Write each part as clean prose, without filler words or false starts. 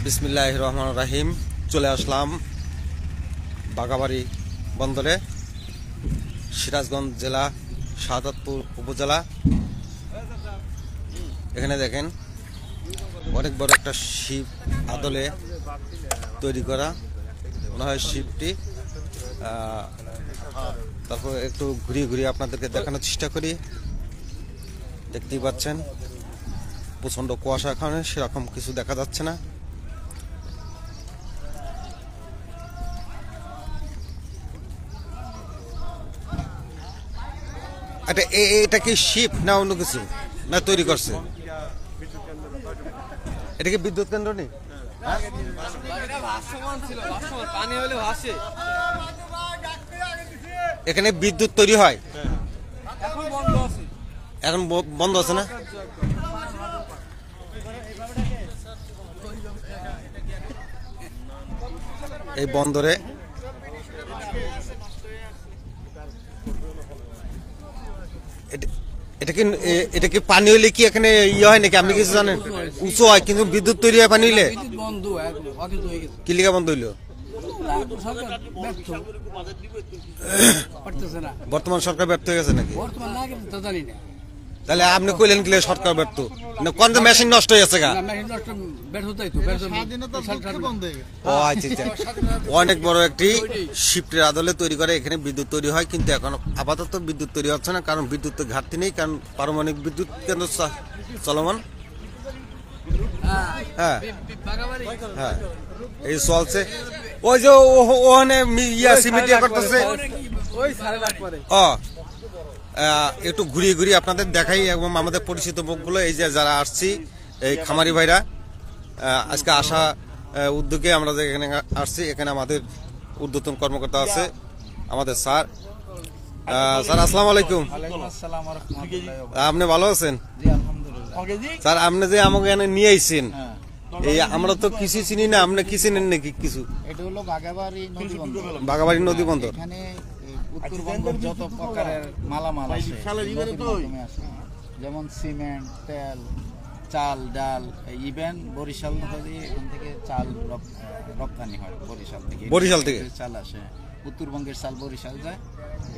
বিসমিল্লাহির রহমানির রহিম। চলে আসলাম বাগাবাড়ি বন্দরে, সিরাজগঞ্জ জেলা, শাহাদাতপুর উপজেলা। এখানে দেখেন অনেক বড় একটা শিপ আদলে তৈরি করা, মনে হয় শিপটি। তারপর একটু ঘুরিয়ে ঘুরিয়ে আপনাদেরকে দেখানোর চেষ্টা করি। দেখতেই পাচ্ছেন প্রচণ্ড কুয়াশার কারণে সেরকম কিছু দেখা যাচ্ছে না। এটা কি শিপ না অন্য কিছু না তৈরি করছে? এটা কি বিদ্যুৎ কেন্দ্র নেই? এখানে বিদ্যুৎ তৈরি হয়, এখন বন্ধ আছে না? এই বন্দরে এটা কি পানি হইলে কি এখানে ইয়ে হয় নাকি আপনি কিছু জানেন? উঁচু হয় কিন্তু বিদ্যুৎ তৈরি হয় পানি হইলে? কি লিগা বন্ধ হইলো? বর্তমান সরকার ব্যর্থ হয়ে গেছে নাকি? তাহলে আপনি কইলেন কি সরকার ব্যর্থ? কোন মেশিন নষ্ট হয়ে গেছে গা? অনেক বড় একটি শিফটের আদলে তৈরি করে এখানে বিদ্যুৎ তৈরি হয়, কিন্তু এখন আপাতত বিদ্যুৎ তৈরি হচ্ছে না, কারণ বিদ্যুতের ঘাটতি নেই, কারণ পারমাণবিক বিদ্যুৎ কেন্দ্র চলমান। হ্যাঁ হ্যাঁ, এই চলছে। ওই যে ওখানে সিমেন্ট করতেছে। একটু ঘুরিয়ে ঘুরিয়ে আপনাদের দেখাই এবং আমাদের পরিচিত মুখগুলো। এই যে যারা আসছি, এই খামারি ভাইরা আজকে আসা উদ্যোগে আমরা এখানে আসছি। এখানে আমাদের ঊর্ধ্বতন কর্মকর্তা আছে, আমাদের স্যার। স্যার আসসালামু আলাইকুম। আপনি ভালো আছেন? স্যার আপনি যে আমাকে এখানে নিয়ে আইছেন, এই আমরা তো কিছু চিনি না, আপনি কি চিনেন নাকি কিছু? এটা হলো বাগাবাড়ি নদী বন্দর। উত্তরবঙ্গের যত প্রকারের মালামাল আছে, যেমন সিমেন্ট, তেল, চাল, ডাল, ইভেন বরিশাল নদী, এখান থেকে চাল রপ্তানি হয়। বরিশাল থেকে চাল আসে, উত্তরবঙ্গের চাল বরিশাল যায়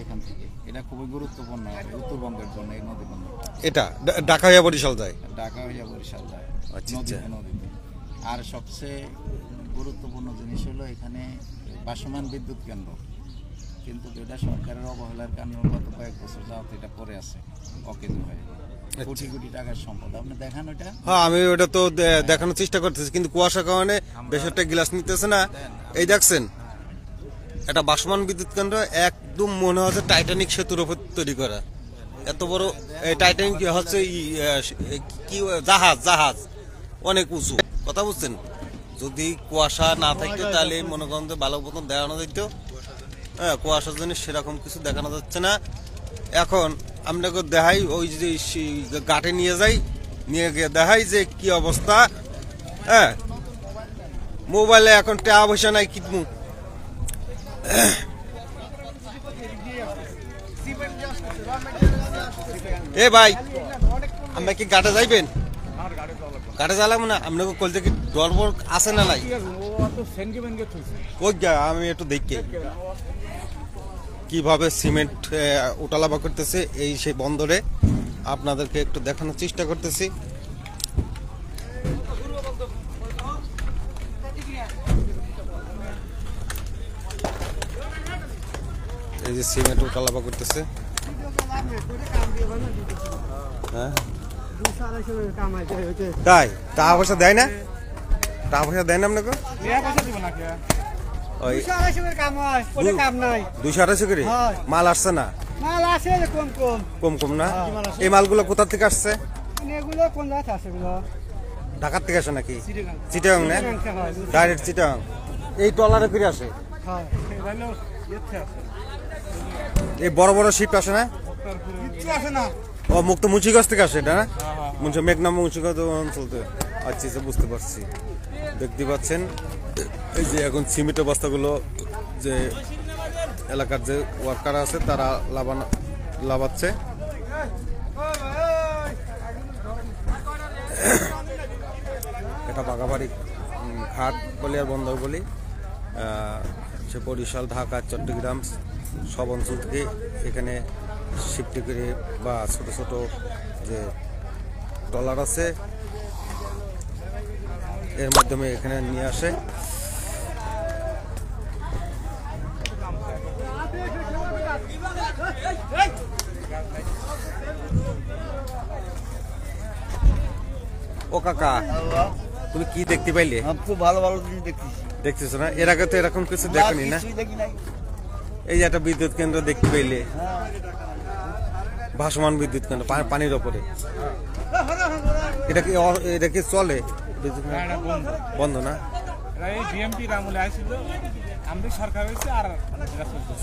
এখান থেকে। এটা খুবই গুরুত্বপূর্ণ উত্তরবঙ্গের জন্য এই নদী বন্দর। এটা ঢাকা হইয়া বরিশাল যায়? ঢাকা হইয়া বরিশাল যায় নদীতে। আর সবচেয়ে গুরুত্বপূর্ণ জিনিস হলো এখানে ভাসমান বিদ্যুৎ কেন্দ্র, কিন্তু এটা সরকারের অবহেলার কারণে গত কয়েক বছর যাওয়া এটা পরে আছে, অকেজ হয়ে কোটি কোটি টাকার সম্পদ। আপনি দেখান ওটা? হ্যাঁ, আমি ওটা তো দেখানোর চেষ্টা করতেছি, কিন্তু কুয়াশার কারণে বেশ একটা গ্লাস নিতেছে না। এই দেখছেন, এটা ভাসমান বিদ্যুৎ কেন্দ্র, একদম মনে হচ্ছে টাইটানিক সেতুর উপর তৈরি করা। এত বড় টাইটানিক হচ্ছে কি জাহাজ অনেক উঁচু, কথা বুঝছেন? যদি কুয়াশা না থাকতো তাহলে মনে করেন ভালো মতন দেখানো যেত। হ্যাঁ, কুয়াশার জন্য সেরকম কিছু দেখানো যাচ্ছে না। এখন আপনাকে দেখাই, ওই যে ঘাটে নিয়ে যাই, নিয়ে গিয়ে দেখাই যে কি অবস্থা। হ্যাঁ, মোবাইলে এখন টাকা পয়সা নাই কিনবো। এ ভাই, আমরা কি ঘাটে যাইবেন? ঘাটে যালাম না, আপনাকে কলতে কি ডরবর আছে না নাই? ওই আমি একটু দেখি কিভাবে সিমেন্ট উঠালাবা করতেছে এই সেই বন্দরে, আপনাদেরকে একটু দেখানোর চেষ্টা করতেছি। এই যে সিমেন্ট উঠালাবা করতেছে। হ্যাঁ, তাই টাকা পয়সা দেয় না? টাকা পয়সা দেয় না আপনাকে? 200-250 করে মাল আসছে না? কম না? এই মালগুলো কোথা থেকে আসছে? ঢাকার থেকে আসে নাকি? চিটাগাং না? ডাইরেক্ট চিটাগাং। এই ট্রলারে করে আসে? এই বড় বড় শিপ আসে না? ও মুক্ত মুন্সিগঞ্জ থেকে আসে এটা না? মেঘনা মুন্সিগঞ্জ অঞ্চল থেকে। আচ্ছা, বুঝতে পারছি। দেখতে পাচ্ছেন এই যে এখন সিমেন্টের বস্তাগুলো যে এলাকার যে ওয়ার্কার আছে তারা লাভাচ্ছে। এটা বাগাবাড়ি ঘাট বলি আর বন্দর বলি। সে বরিশাল, ঢাকা, চট্টগ্রাম সব অঞ্চল থেকে এখানে শিফটি করে বা ছোট ছোট যে ট্রলার আছে এর মাধ্যমে এখানে নিয়ে আসে। ও কাকা, তুমি কি দেখতে পাইলে? খুব ভালো ভালো জিনিস দেখতেছি। দেখতেছো না? এর আগে তো এরকম কিছু দেখনি না? এই যে একটা বিদ্যুৎ কেন্দ্র দেখতে পাইলে, ভাসমান বিদ্যুৎ কেন্দ্র পানির ওপরে। এটা কি চলে? বিদ্যুৎ কেন্দ্র বন্ধ না?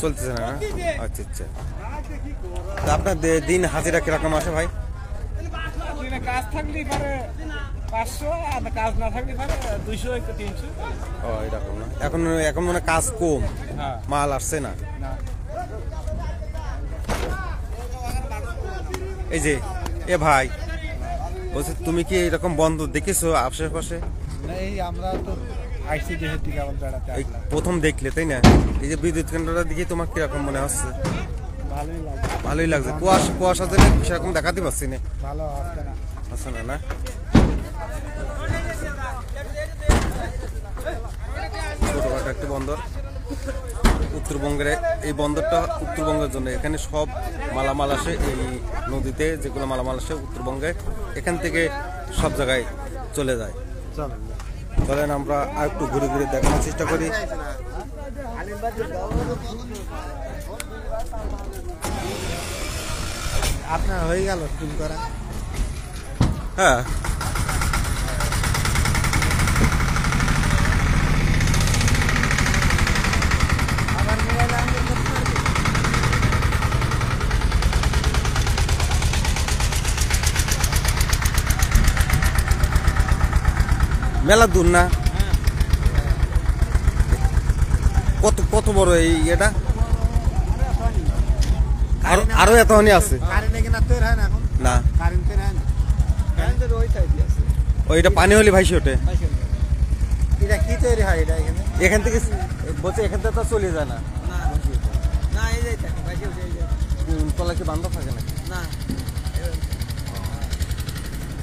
চলতেছে না? আচ্ছা আচ্ছা। তা আপনার দিন হাজিরা কিরকম আসে ভাই? কাজ থাকলে পারে 500, আর কাজ না থাকলে পারে 200 300। ও এরকম না? এখন মনে কাজ কম, মাল আসছে না। এই যে এ ভাই বলছে, তুমি কি এরকম বন্ধ দেখেছো আশেপাশে? এই আমরা তো আইসি দেশের দিকে আবার বেড়াতে এই আসলাম। প্রথম দেখলে তাই না? এই যে বিদ্যুৎ কেন্দ্রটা দেখে তোমার কিরকম মনে হচ্ছে? ভালোই লাগে। ভালোই লাগছে। কুয়াশা দিলে সেরকম দেখাতে পারছি না। ভালো আসছে না। আসছে না? ছোটখাটো একটি বন্দর উত্তরবঙ্গের। এই বন্দরটা উত্তরবঙ্গের জন্য। এখানে সব মালামাল আসে, এই নদীতে যেগুলো মালামাল আসে উত্তরবঙ্গে, এখান থেকে সব জায়গায় চলে যায়। চলেন আমরা আর একটু ঘুরে ঘুরে দেখানোর চেষ্টা করি। আপনার হয়ে গেল ফোন করা? হ্যাঁ, মেলা দূর না? কত বড় এই এটা? আরো এতখানি আছে না? ওইটা পানি হলে ভাইসে ওঠে। এটা কি তৈরি হয় এটা এখানে? এখান থেকে বলছে, এখান থেকে তো চলে যায় না? না এই যে থাকে ভাইসে উঠে এই যে। তলা কি বান্ধব থাকে নাকি? না।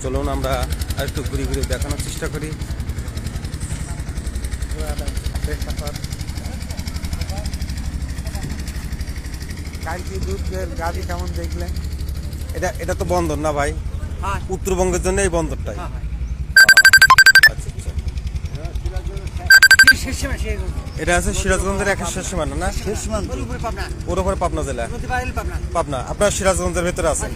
চলুন আমরা আর একটু ঘুরে ঘুরে দেখানোর চেষ্টা করি। কালকে দুধের গাড়ি কেমন দেখলেন? এটা তো বন্দর না ভাই? হ্যাঁ। উত্তরবঙ্গের জন্য এই বন্দরটাই। আচ্ছা আচ্ছা। এটা আছে সিরাজগঞ্জের এক শেষ সীমানা না? ওর উপরে পাবনা জেলা। পাবনা। আপনার সিরাজগঞ্জের ভেতরে আছে?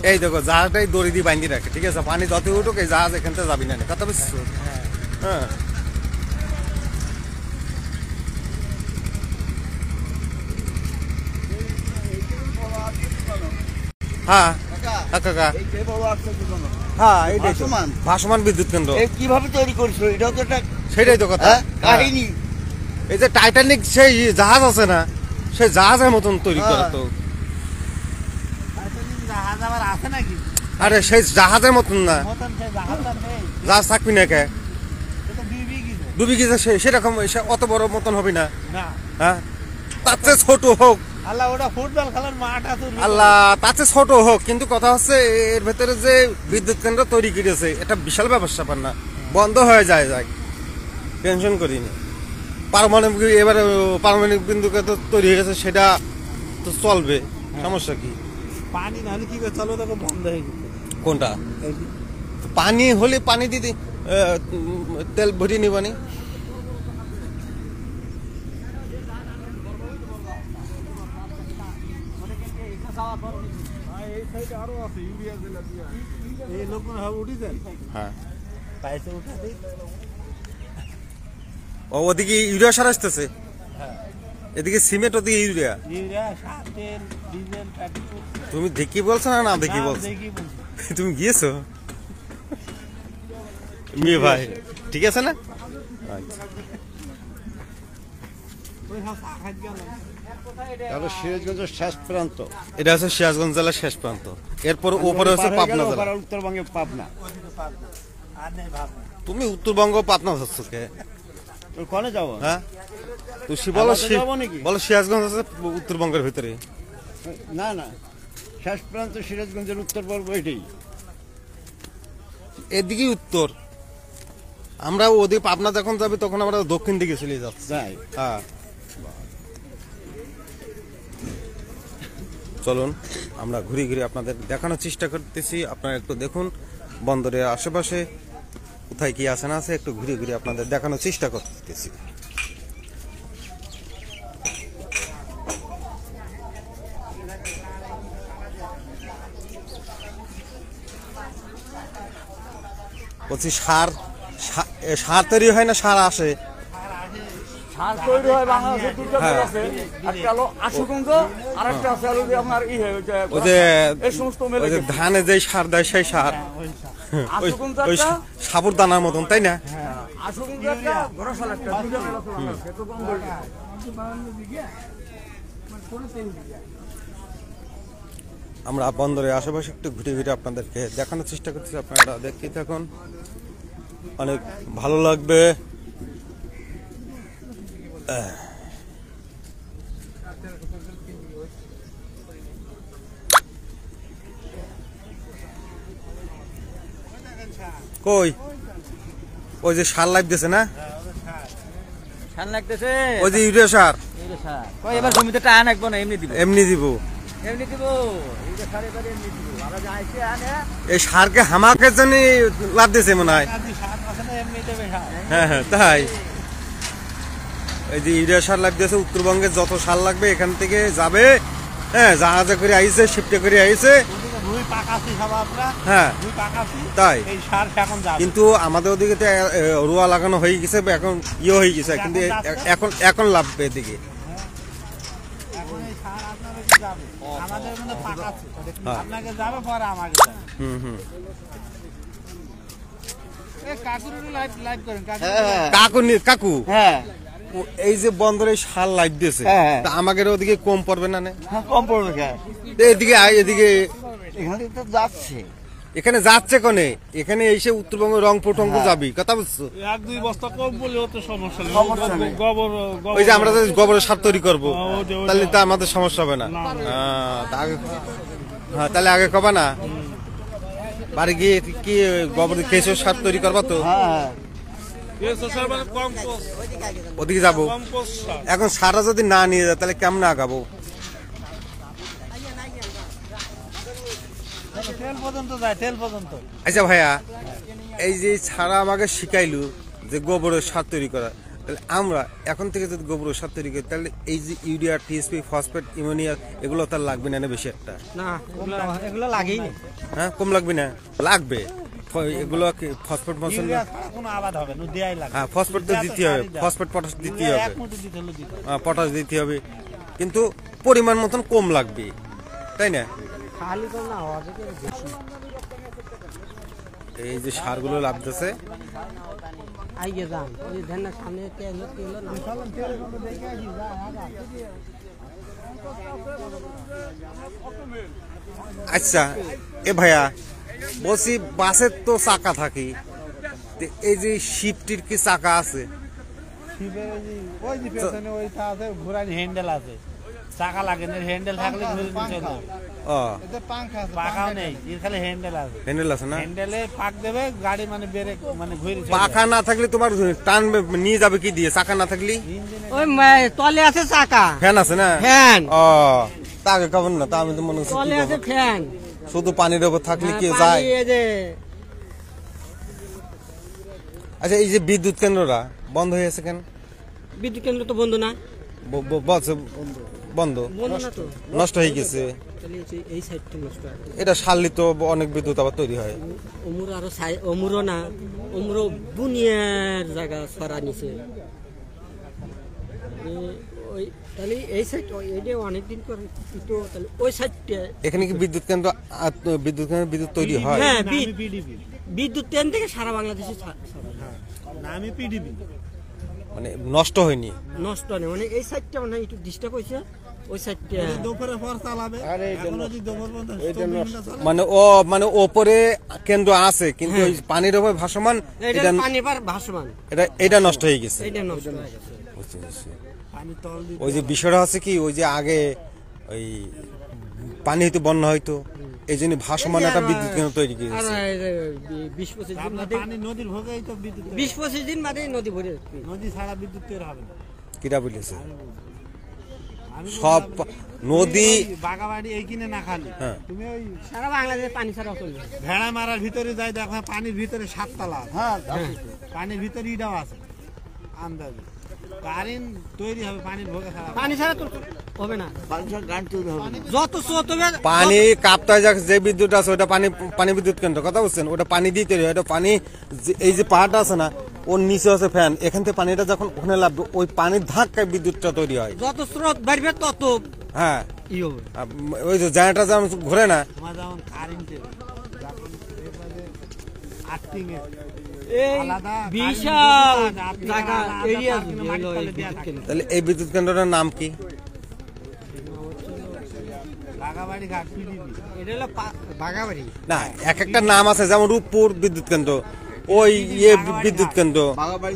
এই দেখো জাহাজটাই দড়ি দিয়ে বাঁধি রাখে, ঠিক আছে? পানি যত উঠুক এই জাহাজ এখান থেকে যাবি না, কথা বুঝছো? হ্যাঁ। হ্যাঁ কাকা, হ্যাঁ এইটাই তো ভাসমান বিদ্যুৎ কেন্দ্র। কিভাবে তৈরি করছো? এটাও তো একটা সেটাই তো কথা। কাহিনী। এই যে টাইটানিক সেই জাহাজ আছে না, সেই জাহাজের মতন তৈরি করা তো। জাহাজ আবার আছে নাকি? আরে সেই জাহাজের মতন না, জাহাজ থাকবি না কে? ডুবি গেছে সেরকম অত বড় মতন হবে না। হ্যাঁ, তার চেয়ে ছোট হোক। আল্লাহ, ওটা ফুটবল খেলার মাঠ আছে। আল্লাহ, তার চেয়ে ছোট হোক, কিন্তু কথা হচ্ছে এর ভেতরে যে বিদ্যুৎ কেন্দ্র তৈরি করেছে এটা বিশাল ব্যাপার না, বন্ধ হয়ে যায়। টেনশন করিনি। পারমাণবিক এবারে পারমাণবিক বিন্দুকে তো তৈরি হয়ে গেছে, সেটা তো চলবে, সমস্যা কি? পানি না হলে কি করে চলো? তখন বন্ধ হয়ে গেছে। কোনটা? পানি হলে পানি দিতে তেল ভরিয়ে নিবানি। হ্যাঁ, ওদিকে ইউরিয়া সার আসতেছে, এদিকে সিমেন্ট, ওদিকে ইউরিয়া। তুমি দেখি বলছো না দেখি বলছো? তুমি গিয়েছো মেয়ে ভাই, ঠিক আছে না? সিরাজগঞ্জের শেষ প্রান্ত। এটা হচ্ছে সিরাজগঞ্জ জেলার শেষ প্রান্ত। এরপর উপরে হচ্ছে পাবনা জেলা। ওপারে উত্তরবঙ্গে পাবনা। তুমি উত্তরবঙ্গ পাবনা হচ্ছে কে? ওই কনে যাবো? হ্যাঁ তো বলো আলাদা যাবো নাকি? বলো সিরাজগঞ্জ আছে উত্তরবঙ্গের ভিতরে। না না, শেষ প্রান্ত সিরাজগঞ্জের উত্তর পর্ব এটাই। এদিকেই উত্তর, আমরা ওদিকে পাবনা যখন যাবে তখন আমরা দক্ষিণ দিকে চলে যাচ্ছি। তাই হ্যাঁ চলুন আমরা ঘুরে ঘুরে আপনাদের দেখানোর চেষ্টা করতেছি, আপনারা একটু দেখুন বন্দরের আশেপাশে কোথায় কি আছে না আছে, একটু ঘুরে ঘুরে আপনাদের দেখানোর চেষ্টা করতেছি। বলছি সার তৈরি হয় না সার আসে? সার তৈরি হয় বাংলাদেশে দুটো হ্যাঁ। আছে, একটা হলো আশুগঞ্জ আর একটা আছে হলো যে আপনার ওই যে এই সমস্ত মেলে ওই যে ধানে যে সার দেয় সেই সার, ওই আশুগঞ্জ ওই একটা সাবুর দানার মতন, তাই না? আশুগঞ্জ একটা ঘোড়াশাল একটা দুটো মেলা আছে তো কম বলতে আমরা বন্দরের আশেপাশে একটু ঘুরে ঘুরে আপনাদেরকে দেখানোর চেষ্টা করতেছি, আপনারা দেখতে থাকুন, অনেক ভালো লাগবে। কই ওই যে সার লাগতেছে না, ঠান লাগতেছে ওই যে ইউরিয়া সার কই এবার জমিতে টান একবার না এমনি দিব এমনি দিব। এমনি দিব এই যে সারে বারে এমনি দিব আমরা যাইছে আনে এই সারকে হামাকের জন্য লাভ দিয়েছে মনে হয়। এমনি দেবে হ্যাঁ হ্যাঁ তাই, এই যে ইউরিয়া সার লাভ দিয়েছে, উত্তরবঙ্গে যত সার লাগবে এখান থেকে যাবে, হ্যাঁ জাহাজে করে আইছে, শিফটে করে আইছে, রুই পাকাছি সব আমরা, হ্যাঁ রুই পাকাছি, তাই। এই সার এখন যাবে। কিন্তু আমাদের ওদিকে তো রোয়া লাগানো হয়ে গেছে, এখন ইয়ে হয়ে গেছে, কিন্তু এখন এখন লাগবে এদিকে। এখন এই সার আপনার কাছে যাবে, আমাদের মধ্যে পাকাছি, হ্যাঁ। আপনাকে যাবে পরে আমাকে যাবে। হুম হুম এই কাকুর লাইভ লাইভ করেন কাকু। কাকু হ্যাঁ এই যে বন্দরে সার লাইভ দিয়েছে, হ্যাঁ। তা আমাদের ওদিকে কম পড়বে না? কম পড়বে কেন? এদিকে এদিকে এখানে তো যাচ্ছে। এখানে যাচ্ছে কোনে, এখানে এসে উত্তরবঙ্গ রংপুর টংপুর যাবি, কথা বুঝছো? এক দুই বস্তা কম বলে তো সমস্যা নেই। সমস্যা নেই। গোবর ওই যে আমরা যে গোবরের সার তৈরি করবো, ওই যে- তাহলে তো আমাদের সমস্যা হবে না। তা আগে হ্যাঁ তাহলে আগে কবা না বাড়ি গিয়ে কি গোবর কেঁচোর সার তৈরি করবা তো? হ্যাঁ কেঁচো সার মানে কম্পোস্ট, ওদিকে যাবো। কম্পোস্ট সার। এখন সারটা যদি না নিয়ে যায় তাহলে কেমন আগাবো? তেল পর্যন্ত যায়, তেল পর্যন্ত। আচ্ছা ভাইয়া, এই যে সারা আমাকে শিখাইলু যে গোবরের সার তৈরি করা, তাহলে আমরা এখন থেকে যদি গোবরের সার তৈরি করি তাহলে এই যে ইউরিয়া, টিএসপি, ফসফেট, ইউমোনিয়া এগুলো তার লাগবে না বেশি একটা? না এগুলো লাগেই না হ্যাঁ কম লাগবে না, লাগবে। এগুলো ফসফেট মশলা, ইউরিয়া ছাড়া কোনো আবাদ হবে না, দেয়াই লাগবে। হ্যাঁ ফসফেট তো দিতে হবে, ফসফেট পটাশ দিতে ইউরিয়া হবে, এক মুঠো দিতে হলে দিতে হবে। পটাশ দিতে হবে, কিন্তু পরিমাণ মতন কম লাগবে, তাই না? খালি তো না হওয়া থেকে বেশি এই যে সারগুলো লাগতেছে, আইগে যান ওই ধানের সামনে তেল তেল না আচ্ছা এ ভাইয়া বলছি বাসের তো চাকা থাকে, তো এই যে শিপটির কি চাকা আছে? শিবের ওই যে পেছনে ওইটা আছে, ঘোরার হ্যান্ডেল আছে, চাকা লাগে না, হ্যান্ডেল থাকলে ঘুরে নিয়ে চলে যাবে। ও এতে পাঙ্খা আছে, পাখাও নেই, এর খালি হ্যান্ডেল আছে। হ্যান্ডেল আছে না? হ্যান্ডেলে ফাঁক দেবে, গাড়ি মানে ব্রেক মানে ঘুরে চলে পাখা না থাকলে তোমার টানবে নিয়ে যাবে কি দিয়ে? চাকা না থাকলে ওই তলে আছে চাকা ফ্যান আছে না? ফ্যান ও তা আগে খবর না, তা আমি তো মনে করছি তলে কি আছে খবর। ফ্যান শুধু পানির উপর থাকলে কি পানি যায়? এই যে আচ্ছা এই যে বিদ্যুৎ কেন্দ্রটা বন্ধ হয়ে আছে কেন? বিদ্যুৎ কেন্দ্র তো বন্ধ না, বলছে বন্ধ, বন্ধ না তো, নষ্ট হয়ে গেছে। তাহলে এই সাইডটা নষ্ট হয়। এটা সারলি তো অনেক বিদ্যুৎ আবার তৈরি হয়। অমুর আরো অমুরও না, অমুরও বুনিয়ার জায়গা সরা নিছে ওই, তাহলে এই সাইড এটা অনেকদিন করে তো, তাহলে ওই সাইডটা এখানে কি বিদ্যুৎ কেন্দ্র বিদ্যুৎ কেন্দ্র বিদ্যুৎ তৈরি হয়? হ্যাঁ পিডিবি, বিদ্যুৎ ট্রেন থেকে সারা বাংলাদেশে আমি পিডিবি। মানে নষ্ট হয়নি? নষ্ট নেই, মানে এই সাইডটা মানে একটু ডিস্টার্ব হয়েছে, ওই সাইডটা দুপুরে পর চালাবে এখন যদি দুপুর পর্যন্ত মানে ওপরে কেন্দ্র আছে কিন্তু ওই পানির উপর ভাসমান এটা পানি পার ভাসমান, এটা নষ্ট হয়ে গেছে। এটা নষ্ট হয়ে গেছে। বুঝছি, বুঝছি। পানি তল দিয়ে ওই যে বিষয়টা আছে কি ওই যে আগে ওই পানি হয়তো বন্যা হয়তো এই জন্য ভাসমান একটা বিদ্যুৎ কেন্দ্র তৈরি আর করেছে। 20-25 দিন আপনার বাদে, পানি নদীর ভোগেই তো বিদ্যুৎ 20-25 দিন বাদে নদী ভরে যাবে। নদী ছাড়া বিদ্যুৎ তৈরি হবে না। কিরা বলেছে আমি সব নদী বাগাবাড়ি এইখানে না খালি হ্যাঁ। তুমি ওই সারা বাংলাদেশে পানি ছাড়া চলবে। ভেড়া মারার ভিতরে যাই দেখো পানির ভিতরে 7 তলা আছে। পানির ভিতরে ইটাও আছে আন্দাজে কারেন্ট তৈরি হবে পানির ভোগে ছাড়া পানি ছাড়া তো হবে না, যত স্রোত হবে পানি কাপ্তায় যাক যে বিদ্যুৎ আছে ওটা পানি বিদ্যুৎ কেন্দ্র কথা বলছেন, ওটা পানি দিয়ে তৈরি হয়। ওটা পানি এই যে পাহাড়টা আছে না ওর নিচে আছে ফ্যান, এখান থেকে পানিটা যখন ওখানে লাগবে ওই পানির ধাক্কায় বিদ্যুৎটা তৈরি হয়। যত স্রোত বাড়বে তত হ্যাঁ ই হবে। ওই যে জেনারেটর যেমন ঘুরে না তোমার যেমন কারেন্টের যখন আর্থিং এর এই আলাদা বিশাল কারেন্ট আর্থিং জায়গা আলাদা এরিয়া তার কিন্তু মাটির তলে দেয়া থাকে। তাহলে এই বিদ্যুৎ কেন্দ্রটার নাম কি? বাগাবাড়ি ঘাট পিডিবি এটা হলো বাগাবাড়ি। না এক একটা নাম আছে, যেমন রূপপুর বিদ্যুৎ কেন্দ্র, ওই ইয়ে বিদ্যুৎ কেন্দ্র বাগাবাড়ি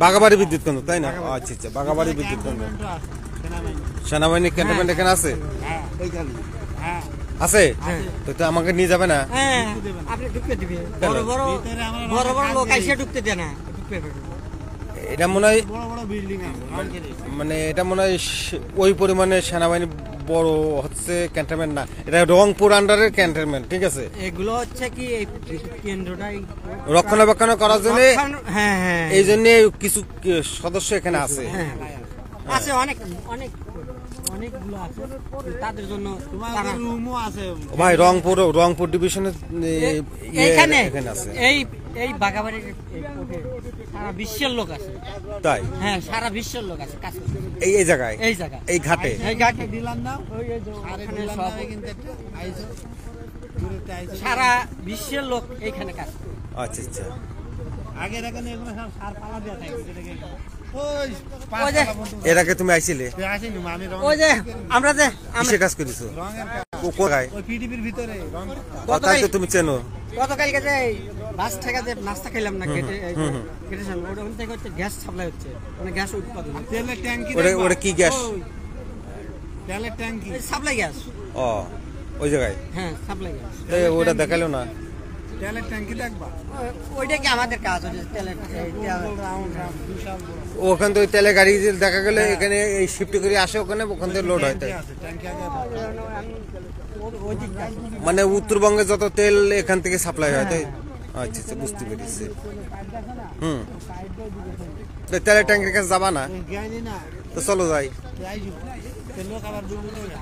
বাগাবাড়ি বিদ্যুৎ কেন্দ্র, তাই না? আচ্ছা আচ্ছা, বাগাবাড়ি বিদ্যুৎ কেন্দ্র। সেনাবাহিনী ক্যান্টনমেন্ট এখানে আছে হ্যাঁ ওইখানে হ্যাঁ আছে তো আমাকে নিয়ে যাবে না? হ্যাঁ আপনি ঢুকতে দিবে, বড় বড় ভিতরে আমরা বড় বড় লোক আইসা ঢুকতে দেয় না, ঢুকতে পারবে না। এটা মনে হয় বড় বড় বিল্ডিং আছে মানে এটা মনে হয় ওই পরিমাণে সেনাবাহিনী বড় হচ্ছে ক্যান্টনমেন্ট না, এটা রংপুর আন্ডারের ক্যান্টনমেন্ট, ঠিক আছে? এগুলো হচ্ছে কি এই কেন্দ্রটাই রক্ষণাবেক্ষণ করার জন্য হ্যাঁ হ্যাঁ এই জন্য কিছু সদস্য এখানে আছে। হ্যাঁ আছে, অনেক অনেক অনেকগুলো আছে তাদের জন্য তোমাদের রুমও আছে ভাই রংপুর ডিভিশনের এইখানে এখানে আছে এই এই বাগাবাড়ির সারা বিশ্বের লোক আছে, তাই? হ্যাঁ সারা বিশ্বের লোক আছে কাজ করতে এই জায়গায় এই জায়গা এই ঘাটে এই ঘাটে দিলাম না আরে ওখানে দিলাম সব না কিন্তু একটা আইছো দূরেতে আইছো সারা বিশ্বের লোক এইখানে কাজ করে। আচ্ছা আচ্ছা, আগে এখানে এগুলো সব সার পালা দেয়া থাকে যেটাকে ওই ওই যে- 5 তলা পর্যন্ত এর আগে তুমি আইছিলে আসেনি আমি রং ওই যে আমরা যে কিসে কাজ করেছো? রঙের কোথায়? ওই পিডিবির ভিতরে রং তাই তো তুমি চেনো। গতকালকে যে বাস থেকে যে নাস্তা খেলাম না গেটে গেটে সামনে ওখান থেকে হচ্ছে গ্যাস সাপ্লাই হচ্ছে, মানে গ্যাস উৎপাদন হচ্ছে। তেলের ট্যাঙ্কি ওটা কি গ্যাস? তেলের ট্যাঙ্কি সাপ্লাই গ্যাস, ও ওই জায়গায় হ্যাঁ সাপ্লাই গ্যাস। তো ওটা দেখালো না। তেলের ট্যাঙ্কি দেখবা ওইটা কি আমাদের কাজ হচ্ছে তেলের রাউন্ড বিশাল বড় ওখান থেকে তেলে গাড়ি যে দেখা গেলে এখানে এই শিফট করে আসে ওখানে, ওখান থেকে লোড হয়, তাই? আছে ট্যাঙ্কি আগে ওই দিকটা মানে উত্তরবঙ্গে যত তেল এখান থেকে সাপ্লাই হয়, তাই? আচ্ছা আচ্ছা, বুঝতে পেরেছি। তো তেলের ট্যাঙ্কের কাছে যাবা না? জ্ঞানী না তো চলো যাই। যাই লোক আবার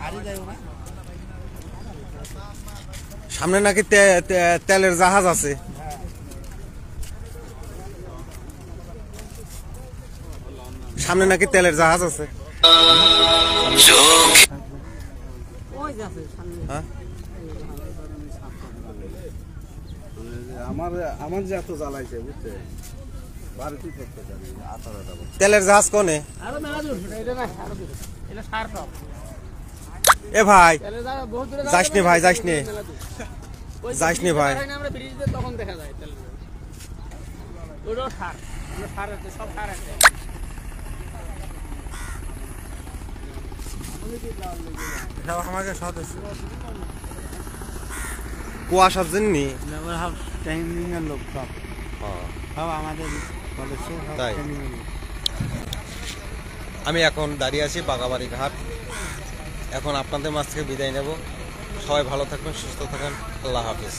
হারিয়ে যায় না সামনে নাকি তেলের জাহাজ আছে। সামনে নাকি তেলের জাহাজ আছে। ওই যে আছে সামনে। হ্যাঁ আমার যে এত জ্বালাইছে বুঝতে বাড়িতে করতে জানি তেলের জাহাজ কোনে? আরো মেলা দূর এটা না আরো দূর এটা সার টপ এ ভাই তেলে যারা বহুত দূরে যাসনি ভাই, যাসনি যাসনি ভাই। আমরা ব্রিজে তখন দেখা যায় তেল ওটা সার, আমরা সার আছে সব সার আছে। সব আমাকে সদস্য কুয়াশার জন্য আমরা সব ট্রেনিং এর লোক সব সব আমাদের সদস্য সব তাই? ট্রেনিং এর লোক আমি এখন দাঁড়িয়ে আছি বাগাবাড়ি ঘাট। এখন আপনাদের মাছ থেকে বিদায় নেব। সবাই ভালো থাকবেন, সুস্থ থাকুন, আল্লাহ হাফিজ।